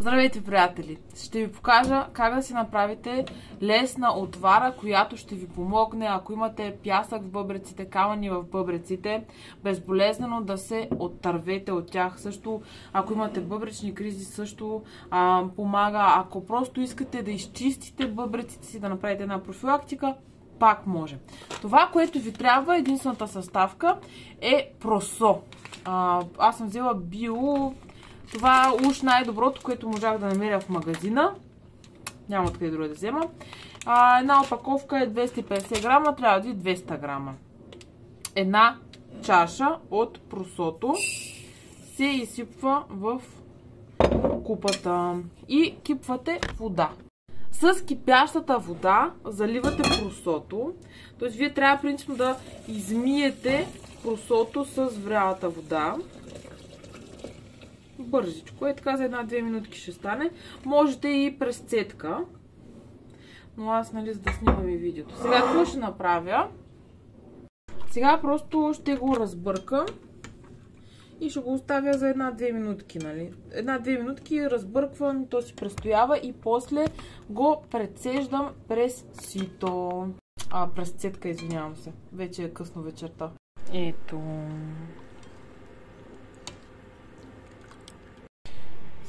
Здравейте, приятели! Ще ви покажа как да си направите лесна отвара, която ще ви помогне, ако имате пясък в бъбреците, камъни в бъбреците, безболезнено да се оттървете от тях. Също, ако имате бъбречни кризи, също помага. Ако просто искате да изчистите бъбреците си, да направите една профилактика, пак може. Това, което ви трябва, единствената съставка е просо. Аз съм взела био. Това уж най-доброто, което можах да намеря в магазина. Няма откъде друго да взема. Една опаковка е 250 грама, трябва да ви 200 грама. Една чаша от просото се изсипва в купата и кипвате вода. С кипящата вода заливате просото, т.е. вие трябва принципно да измиете просото с врялата вода. Бързичко е, така за една-две минутки ще стане. Можете и през цетка, но аз, за да снимам и видеото. Сега какво ще направя? Сега просто ще го разбъркам и ще го оставя за една-две минутки, Една-две минутки разбърквам, то си престоява и после го прецеждам през сито. През цетка, извинявам се. Вече е късно вечерта. Ето.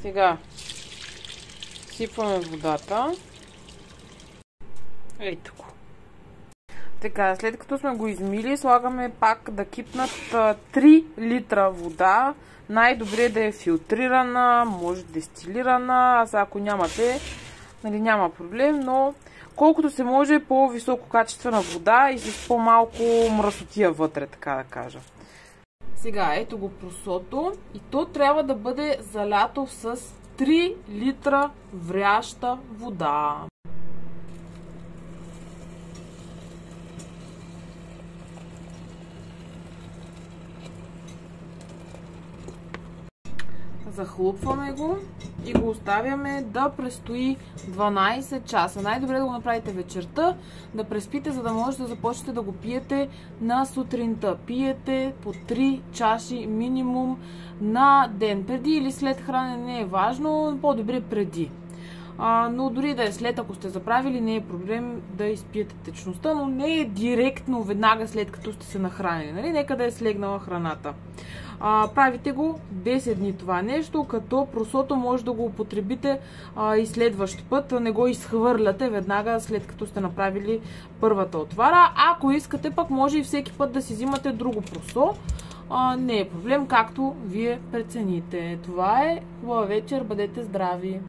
Сега сипваме водата. Ето го. Така, след като сме го измили, слагаме пак да кипнат 3 литра вода. Най-добре да е филтрирана, може дестилирана. Аз ако нямате, няма проблем, но колкото се може по-високо качествена вода и с по-малко мръсотия вътре, така да кажа. Сега ето го просото и то трябва да бъде залято с 3 литра вряща вода. Захлупваме го и го оставяме да престои 12 часа. Най-добре да го направите вечерта, да преспите, за да можете да започнете да го пиете на сутринта. Пиете по 3 чаши минимум на ден. Преди или след хранене не е важно, по-добре преди. Но дори да е след, ако сте заправили, не е проблем да изпиете течността, но не е директно веднага след като сте се нахранили. Нека да е слегнала храната. Правите го 10 дни това нещо, като просото може да го употребите и следващ път. Не го изхвърляте веднага след като сте направили първата отвара. Ако искате, пък може и всеки път да си взимате друго просо. Не е проблем, както вие прецените. Това е. Хубава вечер, бъдете здрави!